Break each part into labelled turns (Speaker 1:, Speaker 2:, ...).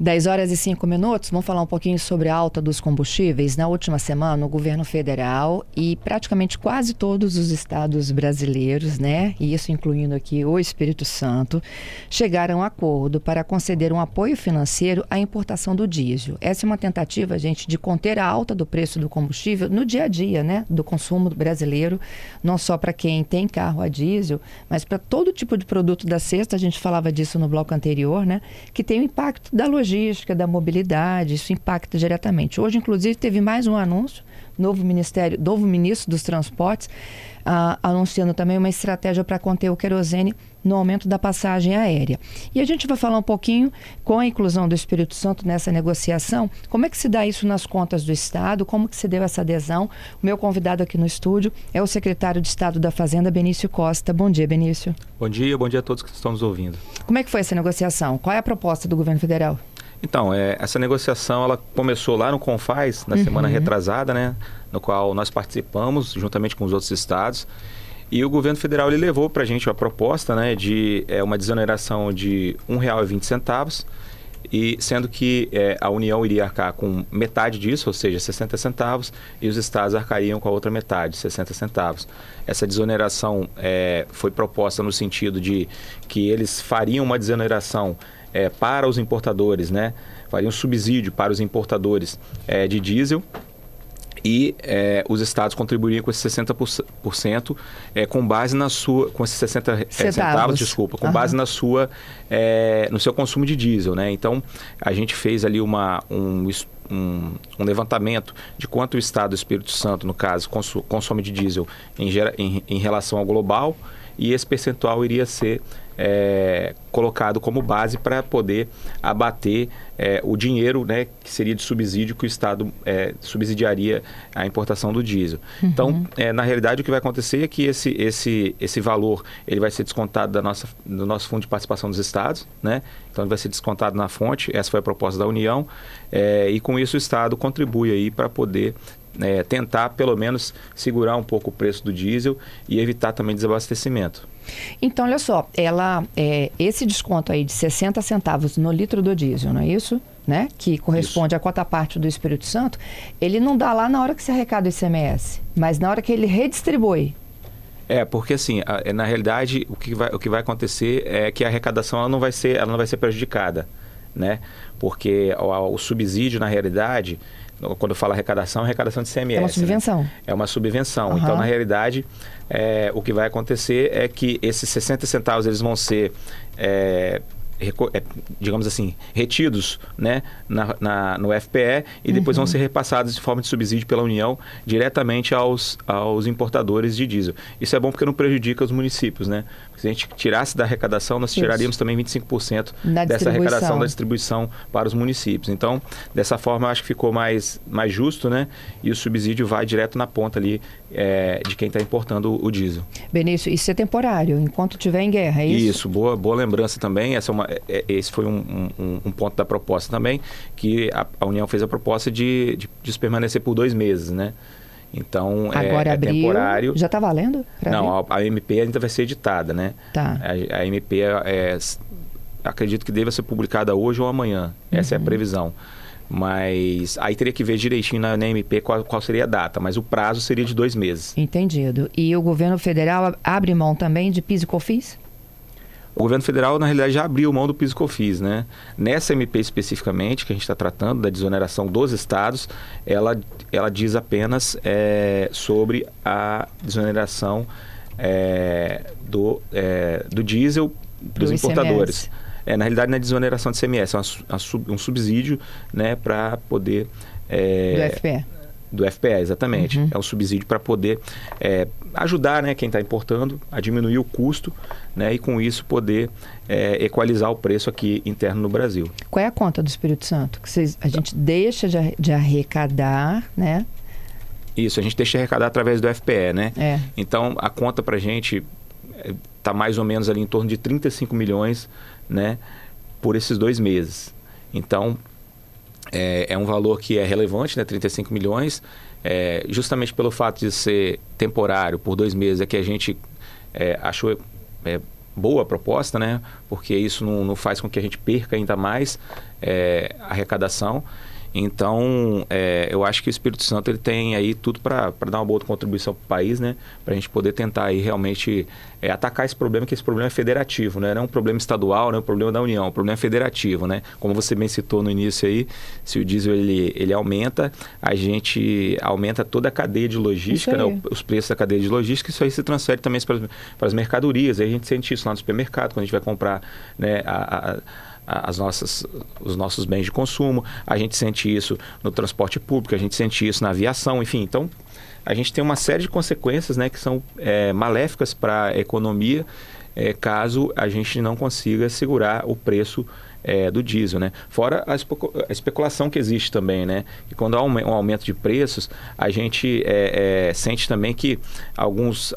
Speaker 1: 10h05, vamos falar um pouquinho sobre a alta dos combustíveis. Na última semana, o governo federal e praticamente quase todos os estados brasileiros, né, e isso incluindo aqui o Espírito Santo, chegaram a acordo para conceder um apoio financeiro à importação do diesel. Essa é uma tentativa, gente, de conter a alta do preço do combustível no dia a dia, né, do consumo brasileiro, não só para quem tem carro a diesel, mas para todo tipo de produto da cesta. A gente falava disso no bloco anterior, né, que tem o impacto da logística, da mobilidade, isso impacta diretamente. Hoje, inclusive, teve mais um anúncio, novo ministro dos Transportes, anunciando também uma estratégia para conter o querosene no aumento da passagem aérea. E a gente vai falar um pouquinho, com a inclusão do Espírito Santo nessa negociação, como é que se dá isso nas contas do Estado, como que se deu essa adesão. O meu convidado aqui no estúdio é o secretário de Estado da Fazenda, Benício Costa. Bom dia, Benício.
Speaker 2: Bom dia a todos que estão nos ouvindo.
Speaker 1: Como é que foi essa negociação? Qual é a proposta do governo federal?
Speaker 2: Então, essa negociação ela começou lá no CONFAZ, na semana retrasada, né, no qual nós participamos, juntamente com os outros estados. E o governo federal ele levou para a gente a proposta, né, de uma desoneração de R$ 1,20, e sendo que a União iria arcar com metade disso, ou seja, 60 centavos, e os estados arcariam com a outra metade, 60 centavos. Essa desoneração foi proposta no sentido de que eles fariam uma desoneração para os importadores, né? Fariam um subsídio para os importadores de diesel, e os estados contribuiriam com esses 60% com base na sua, com esses 60 centavos, desculpa, com base na sua, no seu consumo de diesel, né? Então, a gente fez ali um levantamento de quanto o estado do Espírito Santo, no caso, consome de diesel em relação ao global, e esse percentual iria ser colocado como base para poder abater o dinheiro, né, que seria de subsídio que o Estado subsidiaria a importação do diesel. Então, na realidade, o que vai acontecer é que esse valor ele vai ser descontado do nosso fundo de participação dos estados, né? Então, ele vai ser descontado na fonte. Essa foi a proposta da União, e com isso o Estado contribui aí para poder tentar, pelo menos, segurar um pouco o preço do diesel e evitar também desabastecimento.
Speaker 1: Então, olha só, esse desconto aí de 60 centavos no litro do diesel, não é isso? Né? Que corresponde à quota parte do Espírito Santo, ele não dá lá na hora que se arrecada o ICMS, mas na hora que ele redistribui.
Speaker 2: Porque assim, na realidade, o que vai acontecer é que a arrecadação ela não vai ser prejudicada, né? Porque o subsídio, na realidade, quando eu falo arrecadação de ICMS.
Speaker 1: É uma subvenção.
Speaker 2: Né? É uma subvenção. Então, na realidade, o que vai acontecer é que esses 60 centavos eles vão ser, digamos assim, retidos, né, no FPE, e depois vão ser repassados de forma de subsídio pela União diretamente aos importadores de diesel. Isso é bom porque não prejudica os municípios, né? Se a gente tirasse da arrecadação, nós tiraríamos também 25% dessa arrecadação da distribuição para os municípios. Então, dessa forma, eu acho que ficou mais justo, né? E o subsídio vai direto na ponta ali de quem está importando o diesel.
Speaker 1: Benício, isso é temporário, enquanto estiver em guerra, é isso? Isso,
Speaker 2: boa lembrança também. Esse foi um ponto da proposta também, que a União fez a proposta de permanecer por 2 meses, né? Então,
Speaker 1: agora abril,
Speaker 2: temporário.
Speaker 1: Já está valendo?
Speaker 2: Não, a MP ainda vai ser editada, né?
Speaker 1: Tá.
Speaker 2: A MP, acredito que deva ser publicada hoje ou amanhã. Essa é a previsão. Mas aí teria que ver direitinho na MP qual seria a data, mas o prazo seria de 2 meses.
Speaker 1: Entendido. E o governo federal abre mão também de PIS e COFINS?
Speaker 2: O governo federal, na realidade, já abriu mão do PIS e COFINS, né? Nessa MP especificamente, que a gente está tratando, da desoneração dos estados, ela diz apenas sobre a desoneração do diesel dos importadores. Na realidade, não é desoneração de ICMS, é um subsídio, né, para poder...
Speaker 1: do FPE.
Speaker 2: Do FPE, exatamente. É um subsídio para poder ajudar, né, quem está importando a diminuir o custo, né, e com isso poder equalizar o preço aqui interno no Brasil.
Speaker 1: Qual é a conta do Espírito Santo? Que a gente deixa de arrecadar, né?
Speaker 2: Isso, a gente deixa de arrecadar através do FPE, né? Então, a conta para a gente está mais ou menos ali em torno de 35 milhões, né, por esses 2 meses. Então, é um valor que é relevante, né, 35 milhões, justamente pelo fato de ser temporário, por 2 meses, é que a gente achou boa a proposta, né? Porque isso não faz com que a gente perca ainda mais a arrecadação. Então, eu acho que o Espírito Santo ele tem aí tudo para dar uma boa contribuição para o país, né? Para a gente poder tentar aí realmente atacar esse problema, que esse problema é federativo, né? Não é um problema estadual, não é um problema da União, é um problema federativo, né? Como você bem citou no início aí, se o diesel ele aumenta, a gente aumenta toda a cadeia de logística, né? Os preços da cadeia de logística, isso aí se transfere também para as mercadorias. Aí a gente sente isso lá no supermercado, quando a gente vai comprar, né, os nossos bens de consumo, a gente sente isso no transporte público, a gente sente isso na aviação, enfim. Então, a gente tem uma série de consequências, né, que são maléficas para a economia, caso a gente não consiga segurar o preço do diesel, né? Fora a especulação que existe também, né? E quando há um aumento de preços, a gente sente também que alguns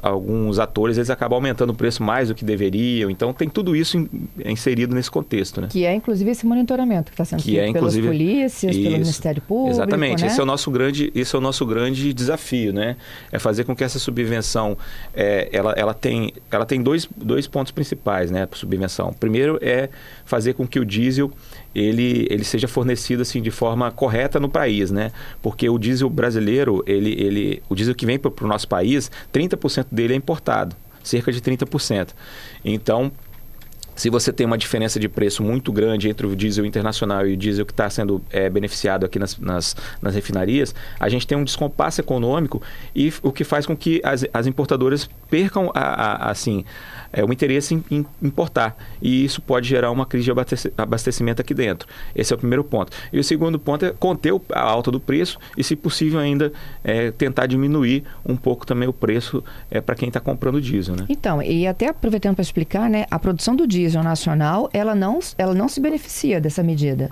Speaker 2: atores eles acabam aumentando o preço mais do que deveriam. Então tem tudo isso inserido nesse contexto, né?
Speaker 1: Que é inclusive esse monitoramento que está sendo feito pelas polícias, pelo Ministério Público.
Speaker 2: Exatamente.
Speaker 1: Né?
Speaker 2: Esse é o nosso grande desafio, né? É fazer com que essa subvenção ela tem dois pontos principais, né? Para subvenção. Primeiro é fazer com que o diesel ele seja fornecido assim de forma correta no país, né? Porque o diesel brasileiro, o diesel que vem para o nosso país, 30% dele é importado, cerca de 30%. Então, se você tem uma diferença de preço muito grande entre o diesel internacional e o diesel que está sendo beneficiado aqui nas refinarias, a gente tem um descompasso econômico e o que faz com que as importadoras percam o interesse em importar. E isso pode gerar uma crise de abastecimento aqui dentro. Esse é o primeiro ponto. E o segundo ponto é conter a alta do preço e, se possível, ainda tentar diminuir um pouco também o preço para quem está comprando diesel, né?
Speaker 1: Então, e até aproveitando para explicar, né, a produção do diesel nacional, ela não se beneficia dessa medida.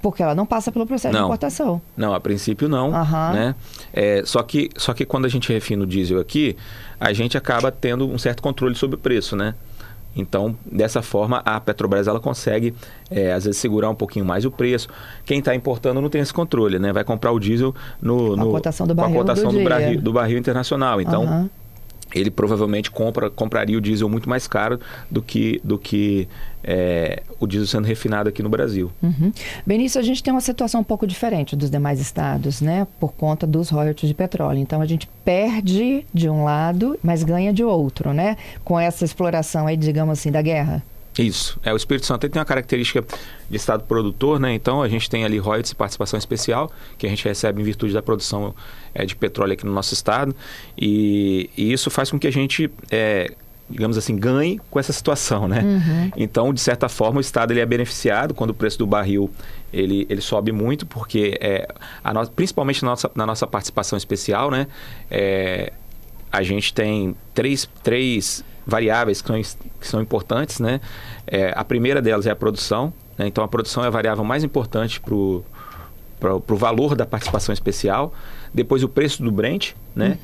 Speaker 1: Porque ela não passa pelo processo de importação.
Speaker 2: Não, a princípio não. Né? Só que quando a gente refina o diesel aqui, a gente acaba tendo um certo controle sobre o preço, né? Então, dessa forma, a Petrobras ela consegue, às vezes, segurar um pouquinho mais o preço. Quem está importando não tem esse controle, né? Vai comprar o diesel
Speaker 1: com a cotação do barril,
Speaker 2: do barril internacional. Então, ele provavelmente compraria o diesel muito mais caro do que o diesel sendo refinado aqui no Brasil.
Speaker 1: Benício, a gente tem uma situação um pouco diferente dos demais estados, né? Por conta dos royalties de petróleo. Então, a gente perde de um lado, mas ganha de outro, né? Com essa exploração aí, digamos assim, da guerra.
Speaker 2: Isso. O Espírito Santo tem uma característica de estado produtor, né? Então, a gente tem ali royalties e participação especial, que a gente recebe em virtude da produção de petróleo aqui no nosso estado. E isso faz com que a gente, digamos assim, ganhe com essa situação, né? Então, de certa forma, o estado ele é beneficiado quando o preço do barril ele sobe muito, porque principalmente na nossa participação especial, né? A gente tem três variáveis que são importantes, né? A primeira delas é a produção, né? Então a produção é a variável mais importante para o valor da participação especial. Depois o preço do Brent, né?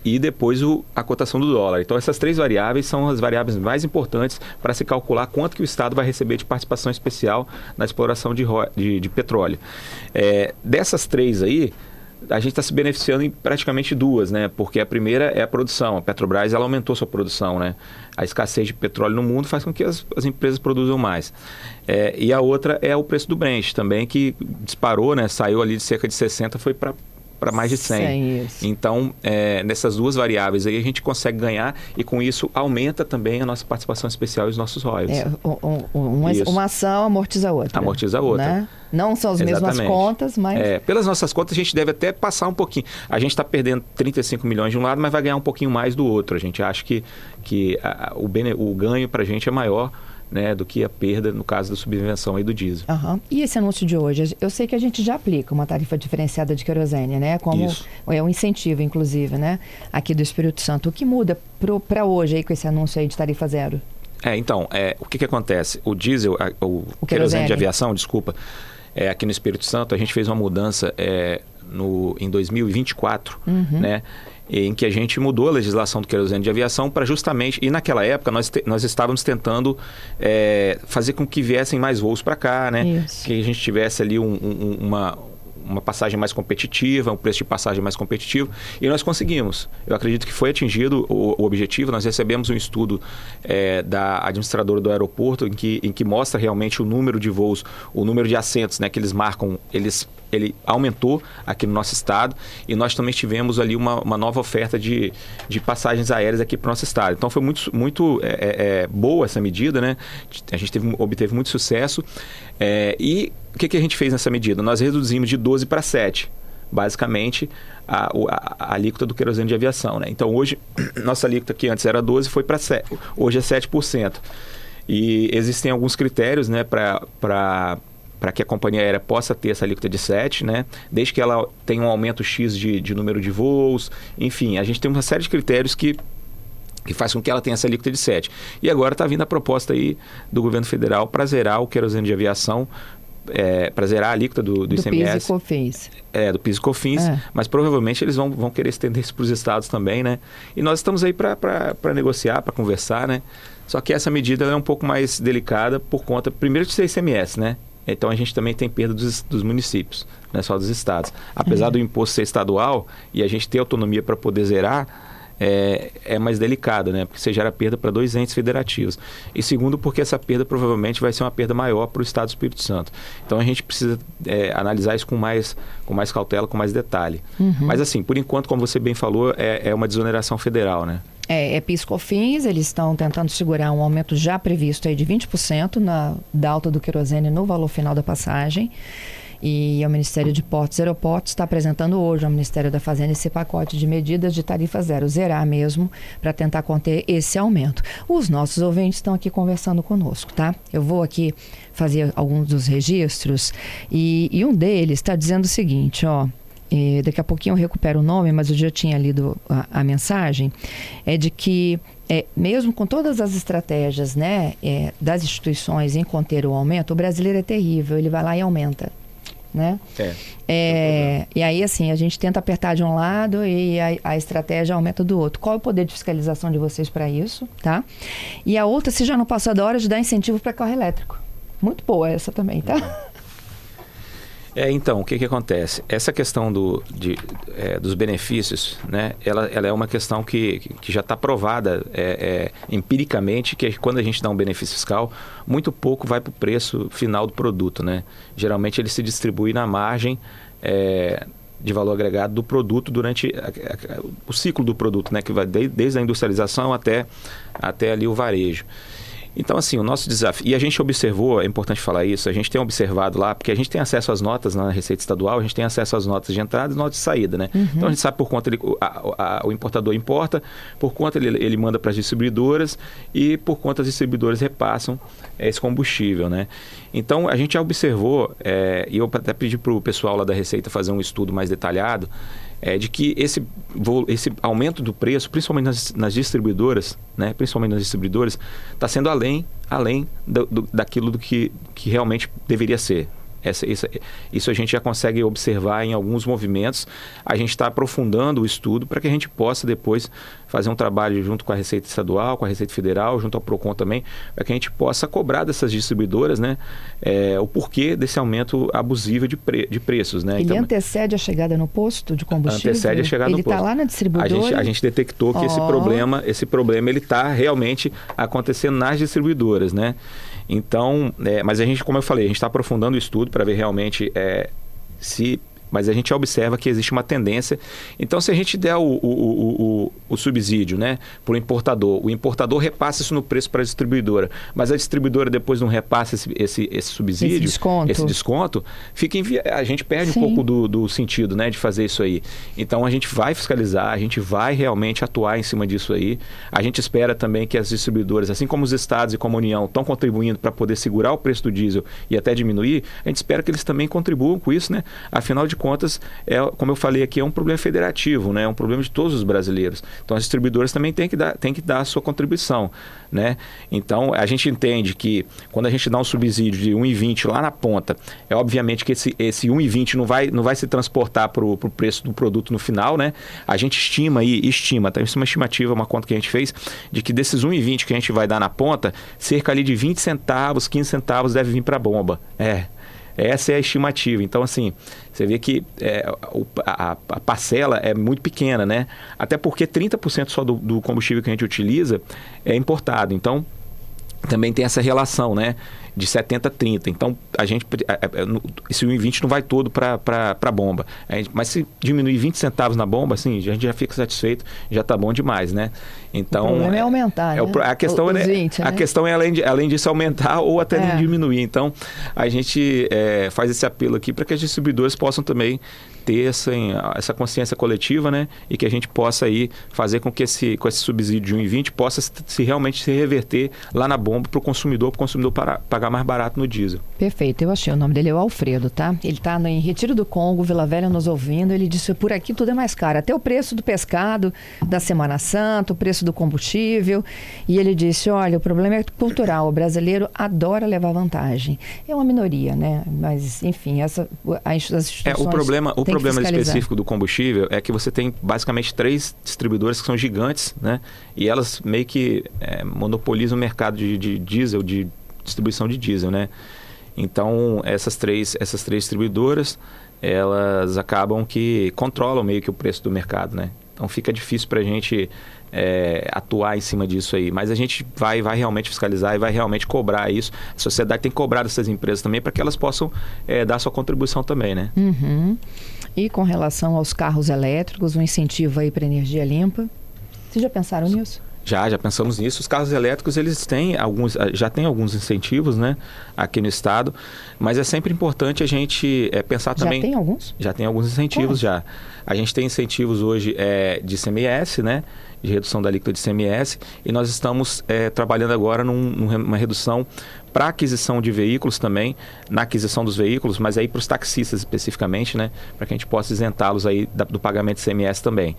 Speaker 2: E depois a cotação do dólar. Então essas três variáveis são as variáveis mais importantes para se calcular quanto que o Estado vai receber de participação especial na exploração de petróleo. Dessas três aí, a gente está se beneficiando em praticamente duas, né? Porque a primeira é a produção. A Petrobras ela aumentou sua produção, né? A escassez de petróleo no mundo faz com que as empresas produzam mais. E a outra é o preço do Brent também, que disparou, né? Saiu ali de cerca de 60, foi para mais de 100. Então, nessas duas variáveis aí a gente consegue ganhar e com isso aumenta também a nossa participação especial e os nossos royalties.
Speaker 1: Uma ação amortiza a outra.
Speaker 2: Amortiza a outra.
Speaker 1: Né? Não são as mesmas contas, mas...
Speaker 2: pelas nossas contas a gente deve até passar um pouquinho. A gente está perdendo 35 milhões de um lado, mas vai ganhar um pouquinho mais do outro. A gente acha que o ganho para a gente é maior, né, do que a perda no caso da subvenção aí do diesel.
Speaker 1: E esse anúncio de hoje? Eu sei que a gente já aplica uma tarifa diferenciada de querosene, né? Como um incentivo, inclusive, né? Aqui do Espírito Santo. O que muda para hoje aí com esse anúncio aí de tarifa zero?
Speaker 2: Então, o que acontece? O diesel, o querosene de aviação, desculpa, aqui no Espírito Santo, a gente fez uma mudança em 2024, né? Em que a gente mudou a legislação do querosene de aviação para justamente... E naquela época nós estávamos tentando fazer com que viessem mais voos para cá, né? Que a gente tivesse ali uma passagem mais competitiva, um preço de passagem mais competitivo, e nós conseguimos. Eu acredito que foi atingido o objetivo. Nós recebemos um estudo da administradora do aeroporto em que mostra realmente o número de voos, o número de assentos, né, que eles marcam, ele aumentou aqui no nosso estado, e nós também tivemos ali uma nova oferta de passagens aéreas aqui para o nosso estado. Então foi muito boa essa medida, né? A gente obteve muito sucesso. E o que a gente fez nessa medida? Nós reduzimos de 12 para 7, basicamente, a alíquota do querosene de aviação, né? Então hoje, nossa alíquota que antes era 12 foi para 7, hoje é 7%. E existem alguns critérios, né, para que a companhia aérea possa ter essa alíquota de 7, né? Desde que ela tenha um aumento X de número de voos, enfim, a gente tem uma série de critérios que faz com que ela tenha essa alíquota de 7. E agora está vindo a proposta aí do governo federal para zerar o querosene de aviação, para zerar a alíquota do ICMS.
Speaker 1: PIS e COFINS.
Speaker 2: Do PIS e COFINS, mas provavelmente eles vão querer estender isso para os estados também, né? E nós estamos aí para negociar, para conversar, né? Só que essa medida ela é um pouco mais delicada por conta, primeiro, de ser ICMS, né? Então a gente também tem perda dos municípios, não é só dos estados. Apesar do imposto ser estadual e a gente ter autonomia para poder zerar, é mais delicado, né? Porque você gera perda para 2 entes federativos. E segundo, porque essa perda provavelmente vai ser uma perda maior para o Estado do Espírito Santo. Então a gente precisa analisar isso com mais cautela, com mais detalhe. Mas assim, por enquanto, como você bem falou, é uma desoneração federal, né?
Speaker 1: PIS e COFINS, eles estão tentando segurar um aumento já previsto aí de 20% da alta do querosene no valor final da passagem. E o Ministério de Portos e Aeroportos está apresentando hoje ao Ministério da Fazenda esse pacote de medidas de tarifa zero, zerar mesmo, para tentar conter esse aumento. Os nossos ouvintes estão aqui conversando conosco, tá? Eu vou aqui fazer alguns dos registros e um deles está dizendo o seguinte, ó. Daqui a pouquinho eu recupero o nome, mas eu já tinha lido a mensagem, de que mesmo com todas as estratégias, né, das instituições em conter o aumento, o brasileiro é terrível, ele vai lá e aumenta, né? E aí, assim, a gente tenta apertar de um lado e a estratégia aumenta do outro. Qual é o poder de fiscalização de vocês para isso, tá? E a outra, se já não passou da hora de dar incentivo para carro elétrico. Muito boa essa também, tá?
Speaker 2: Então, o que acontece? Essa questão dos benefícios, né, ela é uma questão que já está provada empiricamente, que quando a gente dá um benefício fiscal, muito pouco vai para o preço final do produto, né? Geralmente ele se distribui na margem de valor agregado do produto durante o ciclo do produto, né, que vai desde a industrialização até ali o varejo. Então, assim, o nosso desafio... E a gente observou, é importante falar isso, a gente tem observado lá, porque a gente tem acesso às notas na Receita Estadual, a gente tem acesso às notas de entrada e notas de saída, né? Então, a gente sabe por conta... o importador importa, por conta ele manda para as distribuidoras e por conta as distribuidoras repassam esse combustível, né? Então, a gente já observou, e eu até pedi para o pessoal lá da Receita fazer um estudo mais detalhado, de que esse aumento do preço, principalmente nas distribuidoras, né, está sendo além daquilo que realmente deveria ser. Isso a gente já consegue observar em alguns movimentos. A gente está aprofundando o estudo para que a gente possa depois fazer um trabalho junto com a Receita Estadual, com a Receita Federal, junto ao PROCON também, para que a gente possa cobrar dessas distribuidoras, né, o porquê desse aumento abusivo de preços. Né?
Speaker 1: Ele antecede a chegada no posto de combustível?
Speaker 2: Antecede a chegada no posto.
Speaker 1: Ele está lá na distribuidora?
Speaker 2: A gente detectou que esse problema ele está realmente acontecendo nas distribuidoras, né? Então, mas a gente, como eu falei, a gente está aprofundando o estudo para ver realmente mas a gente observa que existe uma tendência. Então, se a gente der o subsídio, né, para o importador repassa isso no preço para a distribuidora, mas a distribuidora depois não repassa esse subsídio, esse desconto, a gente perde um pouco do sentido, né, de fazer isso aí. Então, a gente vai fiscalizar, a gente vai realmente atuar em cima disso aí. A gente espera também que as distribuidoras, assim como os estados e como a União, estão contribuindo para poder segurar o preço do diesel e até diminuir, a gente espera que eles também contribuam com isso, né? Afinal de contas, como eu falei aqui, é um problema federativo, né? É um problema de todos os brasileiros. Então, as distribuidoras também têm que dar a sua contribuição, né? Então, a gente entende que quando a gente dá um subsídio de 1,20 lá na ponta, obviamente que esse 1,20 não vai se transportar para o preço do produto no final, né? A gente estima, tá? Isso é uma estimativa, uma conta que a gente fez, de que desses 1,20 que a gente vai dar na ponta, cerca ali de 20 centavos, 15 centavos deve vir para a bomba. Essa é a estimativa. Então, assim, você vê que a parcela é muito pequena, né? Até porque 30% só do combustível que a gente utiliza é importado. Então, também tem essa relação, né? De 70 a 30. Então, esse 1,20 não vai todo para a bomba. Mas se diminuir 20 centavos na bomba, assim, a gente já fica satisfeito, já está bom demais, né? Então,
Speaker 1: o problema é aumentar, né?
Speaker 2: A questão, a questão é, além disso, aumentar ou até diminuir. Então, a gente faz esse apelo aqui para que as distribuidoras possam também ter essa consciência coletiva, né? E que a gente possa aí fazer com que com esse subsídio de 1,20 possa realmente se reverter lá na bomba para o consumidor pagar mais barato no diesel.
Speaker 1: Perfeito, eu achei. O nome dele é o Alfredo, tá? Ele está em Retiro do Congo, Vila Velha, nos ouvindo. Ele disse: por aqui tudo é mais caro, até o preço do pescado da Semana Santa, o preço do combustível. E ele disse: olha, o problema é cultural, o brasileiro adora levar vantagem. É uma minoria, né? Mas, enfim, as instituições...
Speaker 2: O problema específico do combustível é que você tem basicamente 3 distribuidoras que são gigantes, né? E elas meio que monopolizam o mercado de diesel, de distribuição de diesel, né? Então, essas três distribuidoras, elas acabam que controlam meio que o preço do mercado, né? Então, fica difícil para a gente atuar em cima disso aí. Mas a gente vai realmente fiscalizar e vai realmente cobrar isso. A sociedade tem que cobrar dessas empresas também para que elas possam dar sua contribuição também, né?
Speaker 1: Uhum. E com relação aos carros elétricos, um incentivo aí para energia limpa? Vocês já pensaram nisso?
Speaker 2: Já pensamos nisso. Os carros elétricos, eles já têm alguns incentivos, né, aqui no estado, mas é sempre importante a gente pensar também...
Speaker 1: Já tem alguns?
Speaker 2: Já tem alguns incentivos, já. A gente tem incentivos hoje de ICMS, né, de redução da alíquota de ICMS, e nós estamos trabalhando agora numa redução para aquisição de veículos também, na aquisição dos veículos, mas aí para os taxistas especificamente, né, para que a gente possa isentá-los aí do pagamento de ICMS também.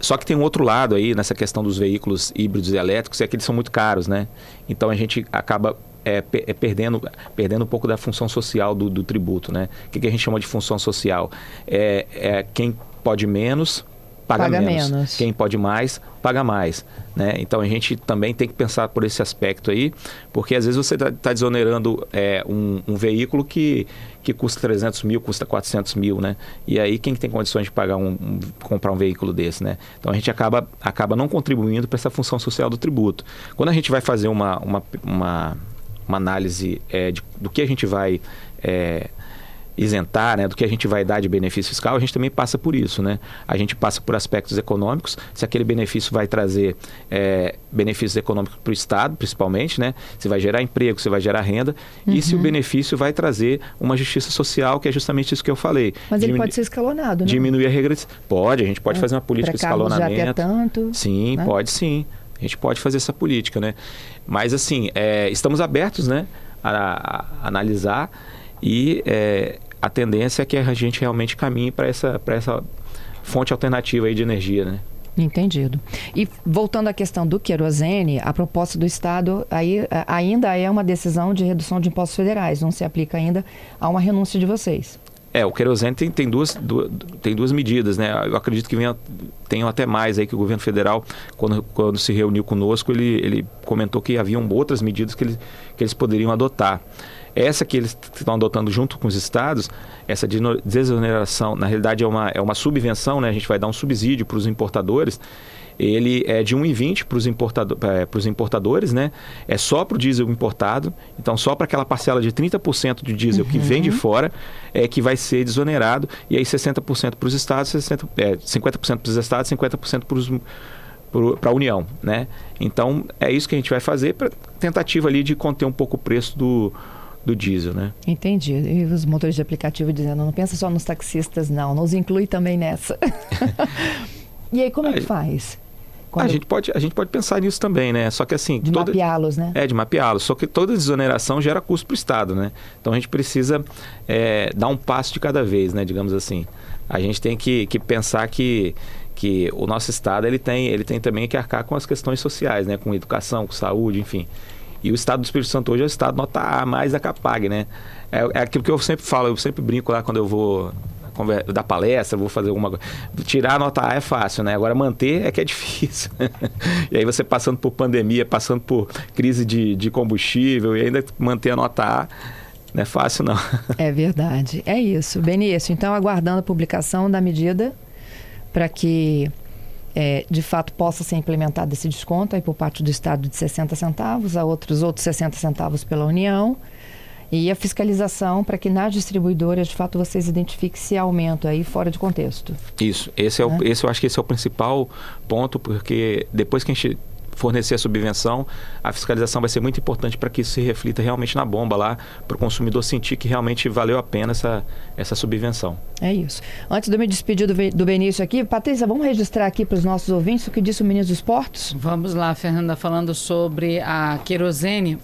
Speaker 2: Só que tem um outro lado aí nessa questão dos veículos híbridos e elétricos, é que eles são muito caros, né? Então a gente acaba perdendo um pouco da função social do tributo, né? O que a gente chama de função social? Quem pode menos, paga menos. Quem pode mais, paga mais, né? Então a gente também tem que pensar por esse aspecto aí, porque às vezes você está desonerando um veículo que custa 300 mil, custa 400 mil, né? E aí quem tem condições de comprar um veículo desse, né? Então a gente acaba não contribuindo para essa função social do tributo. Quando a gente vai fazer uma análise do que a gente vai isentar, né, do que a gente vai dar de benefício fiscal, a gente também passa por isso, né? A gente passa por aspectos econômicos, se aquele benefício vai trazer benefícios econômicos para o Estado, principalmente, né? Se vai gerar emprego, se vai gerar renda, e se o benefício vai trazer uma justiça social, que é justamente isso que eu falei.
Speaker 1: Mas ele pode ser escalonado, né?
Speaker 2: Diminuir a regressão. Pode, a gente pode fazer uma política de escalonamento.
Speaker 1: Já até tanto,
Speaker 2: sim, né? Pode sim. A gente pode fazer essa política, né? Mas, assim, estamos abertos, né, a analisar e a tendência é que a gente realmente caminhe para essa fonte alternativa aí de energia, né?
Speaker 1: Entendido. E voltando à questão do querosene, a proposta do Estado ainda é uma decisão de redução de impostos federais, não se aplica ainda a uma renúncia de vocês.
Speaker 2: O querosene tem duas medidas, né? Eu acredito que tenham até mais aí, que o governo federal, quando se reuniu conosco, ele comentou que haviam outras medidas que eles poderiam adotar. Essa que eles estão adotando junto com os estados, essa desoneração, na realidade é uma subvenção, né? A gente vai dar um subsídio para os importadores. Ele é de 1,20 para os importadores, né? É só para o diesel importado, então só para aquela parcela de 30% de diesel que vem de fora que vai ser desonerado, e aí 60% para os estados, 50% para os estados, 50% para a União, né? Então é isso que a gente vai fazer, para tentativa ali de conter um pouco o preço do diesel, né?
Speaker 1: Entendi. E os motores de aplicativo dizendo: não pensa só nos taxistas, não, nos inclui também nessa. E aí como é que faz?
Speaker 2: A gente pode pensar nisso também, né? Só que assim...
Speaker 1: De mapeá-los, né?
Speaker 2: De mapeá-los. Só que toda desoneração gera custo para o Estado, né? Então a gente precisa dar um passo de cada vez, né? Digamos assim. A gente tem que pensar que o nosso Estado ele tem também que arcar com as questões sociais, né? Com educação, com saúde, enfim. E o Estado do Espírito Santo hoje é o Estado nota A mais da Capag, né? É aquilo que eu sempre falo, eu sempre brinco lá quando eu vou dar palestra, vou fazer alguma coisa. Tirar a nota A é fácil, né? Agora manter é que é difícil. E aí você passando por pandemia, passando por crise de combustível e ainda manter a nota A Não é fácil, não.
Speaker 1: É verdade. É isso. Benício, então aguardando a publicação da medida para que, de fato, possa ser implementado esse desconto aí por parte do Estado de 60 centavos, a outros 60 centavos pela União. E a fiscalização para que nas distribuidoras, de fato, vocês identifiquem esse aumento aí fora de contexto.
Speaker 2: Isso. Esse eu acho que esse é o principal ponto, porque depois que a gente fornecer a subvenção, a fiscalização vai ser muito importante para que isso se reflita realmente na bomba lá, para o consumidor sentir que realmente valeu a pena essa subvenção.
Speaker 1: É isso. Antes de eu me despedir do Benício aqui, Patrícia, vamos registrar aqui para os nossos ouvintes o que disse o ministro dos Portos?
Speaker 3: Vamos lá, Fernanda, falando sobre a querosene.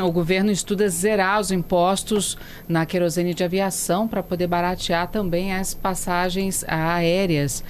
Speaker 3: O governo estuda zerar os impostos na querosene de aviação para poder baratear também as passagens aéreas.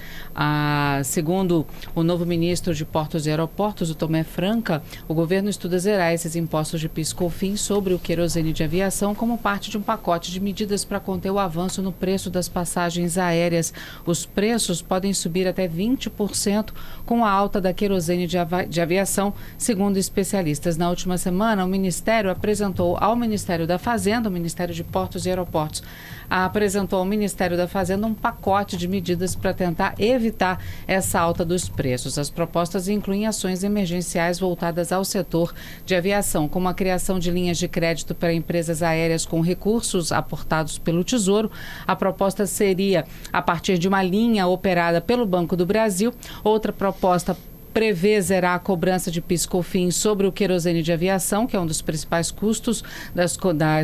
Speaker 3: Segundo o novo ministro de Portos e Aeroportos, o Tomé Franca, o governo estuda zerar esses impostos de PIS/COFINS sobre o querosene de aviação como parte de um pacote de medidas para conter o avanço no preço das passagens aéreas. Os preços podem subir até 20% com a alta da querosene de aviação, segundo especialistas. Na última semana, o Ministério apresentou ao Ministério da Fazenda, o Ministério de Portos e Aeroportos, apresentou ao Ministério da Fazenda um pacote de medidas para tentar evitar essa alta dos preços. As propostas incluem ações emergenciais voltadas ao setor de aviação, como a criação de linhas de crédito para empresas aéreas com recursos aportados pelo Tesouro. A proposta seria a partir de uma linha operada pelo Banco do Brasil. Outra proposta prevê zerar a cobrança de PIS/COFINS sobre o querosene de aviação, que é um dos principais custos das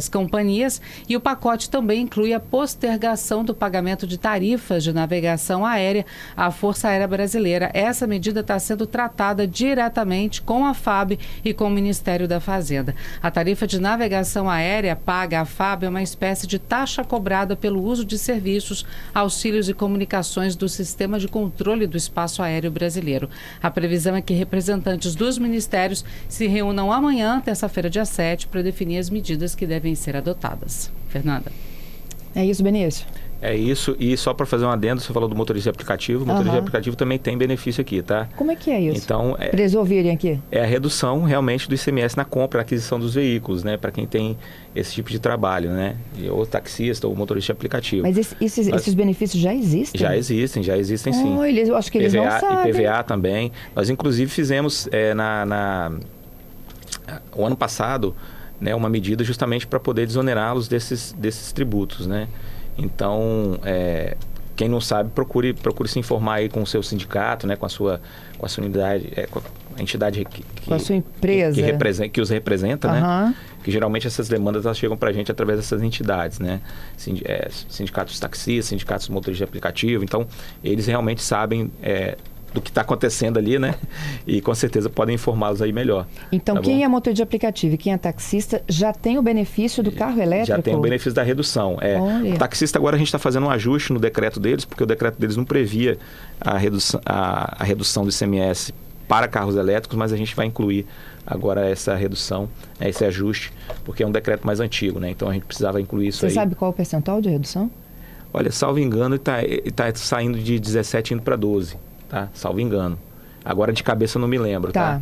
Speaker 3: companhias, e o pacote também inclui a postergação do pagamento de tarifas de navegação aérea à Força Aérea Brasileira. Essa medida está sendo tratada diretamente com a FAB e com o Ministério da Fazenda. A tarifa de navegação aérea paga à FAB é uma espécie de taxa cobrada pelo uso de serviços, auxílios e comunicações do Sistema de Controle do Espaço Aéreo Brasileiro. A previsão é que representantes dos ministérios se reúnam amanhã, terça-feira, dia 7, para definir as medidas que devem ser adotadas. Fernanda.
Speaker 1: É isso, Benício?
Speaker 2: É isso, e só para fazer um adendo, você falou do motorista de aplicativo, o motorista de aplicativo também tem benefício aqui, tá?
Speaker 1: Como é que é isso?
Speaker 2: Então,
Speaker 1: para eles ouvirem aqui.
Speaker 2: É a redução realmente do ICMS na compra, na aquisição dos veículos, né? Para quem tem esse tipo de trabalho, né? Ou taxista ou motorista de aplicativo.
Speaker 1: Mas esses benefícios já existem?
Speaker 2: Já existem sim.
Speaker 1: Oh, eu acho que eles não sabem.
Speaker 2: IPVA também. Nós inclusive fizemos o ano passado, né, uma medida justamente para poder desonerá-los desses tributos, né? Então, quem não sabe, procure se informar aí com o seu sindicato, né, com a sua unidade, com a entidade
Speaker 1: com a sua empresa
Speaker 2: que os representa, né? Que geralmente essas demandas elas chegam para a gente através dessas entidades, né? Sindicatos taxistas, sindicatos motoristas de aplicativo. Então, eles realmente sabem do que está acontecendo ali, né? E com certeza podem informá-los aí melhor.
Speaker 1: Então,
Speaker 2: tá
Speaker 1: quem
Speaker 2: bom?
Speaker 1: é motorista de aplicativo e quem é taxista já tem o benefício do carro elétrico?
Speaker 2: Já tem o benefício da redução. O taxista agora a gente está fazendo um ajuste no decreto deles, porque o decreto deles não previa a redução do ICMS para carros elétricos, mas a gente vai incluir agora essa redução, esse ajuste, porque é um decreto mais antigo, né? Então a gente precisava incluir isso aí.
Speaker 1: Você sabe qual é o percentual de redução?
Speaker 2: Olha, salvo engano, está saindo de 17 indo para 12. Tá? Salvo engano. Agora de cabeça eu não me lembro, tá?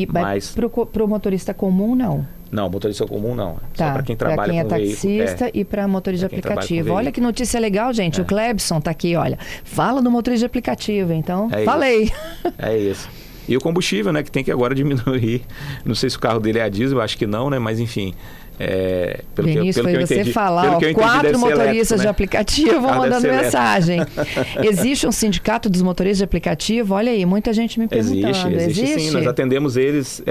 Speaker 1: Mas para o motorista comum, não?
Speaker 2: Não, motorista comum não.
Speaker 1: Tá.
Speaker 2: Só para quem trabalha com
Speaker 1: veículo. Para quem é taxista e para motorista de aplicativo. Olha que notícia legal, gente. O Clebson tá aqui, olha. Fala do motorista de aplicativo, então. Falei.
Speaker 2: É isso. E o combustível, né? Que tem que agora diminuir. Não sei se o carro dele é a diesel, acho que não, né? Mas enfim.
Speaker 1: Benício, foi você falar, 4 motoristas de aplicativo vão mandando mensagem. Existe um sindicato dos motoristas de aplicativo? Olha aí, muita gente me perguntando.
Speaker 2: Existe sim, nós atendemos eles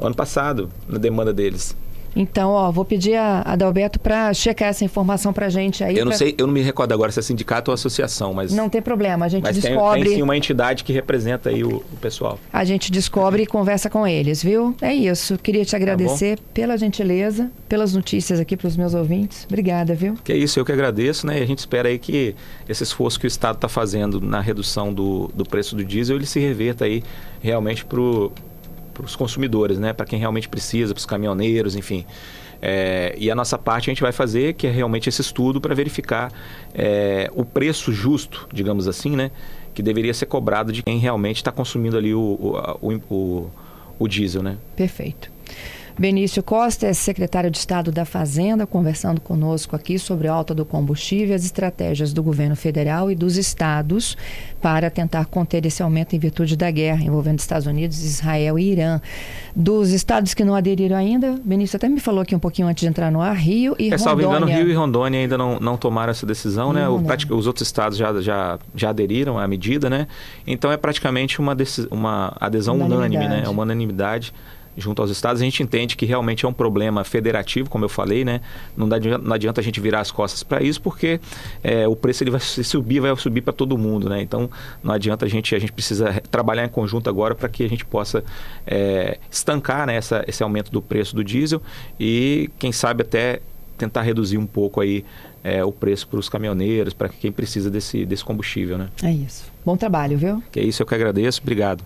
Speaker 2: ano passado, na demanda deles.
Speaker 1: Então, vou pedir a Adalberto para checar essa informação para a gente aí.
Speaker 2: Eu não sei, eu não me recordo agora se é sindicato ou associação, mas...
Speaker 1: Não tem problema, a gente descobre...
Speaker 2: Tem sim uma entidade que representa aí o pessoal.
Speaker 1: A gente descobre e conversa com eles, viu? É isso, queria te agradecer pela gentileza, pelas notícias aqui para os meus ouvintes. Obrigada, viu?
Speaker 2: Que é isso, eu que agradeço, né? E a gente espera aí que esse esforço que o Estado está fazendo na redução do preço do diesel, ele se reverta aí realmente para os consumidores, né? Para quem realmente precisa, para os caminhoneiros, enfim. E a nossa parte a gente vai fazer, que é realmente esse estudo para verificar o preço justo, digamos assim, né? Que deveria ser cobrado de quem realmente está consumindo ali o diesel, né?
Speaker 1: Perfeito. Benício Costa é secretário de Estado da Fazenda, conversando conosco aqui sobre a alta do combustível e as estratégias do governo federal e dos estados para tentar conter esse aumento em virtude da guerra envolvendo Estados Unidos, Israel e Irã. Dos estados que não aderiram ainda, Benício até me falou aqui um pouquinho antes de entrar no ar, Rio e Rondônia.
Speaker 2: Salvo engano, Rio e Rondônia ainda não tomaram essa decisão, né? Os outros estados já aderiram à medida, né? Então é praticamente uma adesão unânime, né? É uma unanimidade junto aos estados. A gente entende que realmente é um problema federativo, como eu falei, né? Não adianta a gente virar as costas para isso, porque o preço ele vai subir para todo mundo, né? Então não adianta a gente precisa trabalhar em conjunto agora para que a gente possa estancar, né, esse aumento do preço do diesel e quem sabe até tentar reduzir um pouco aí o preço para os caminhoneiros, para quem precisa desse combustível, né?
Speaker 1: É isso. Bom trabalho, viu?
Speaker 2: Que é isso, eu que agradeço. Obrigado.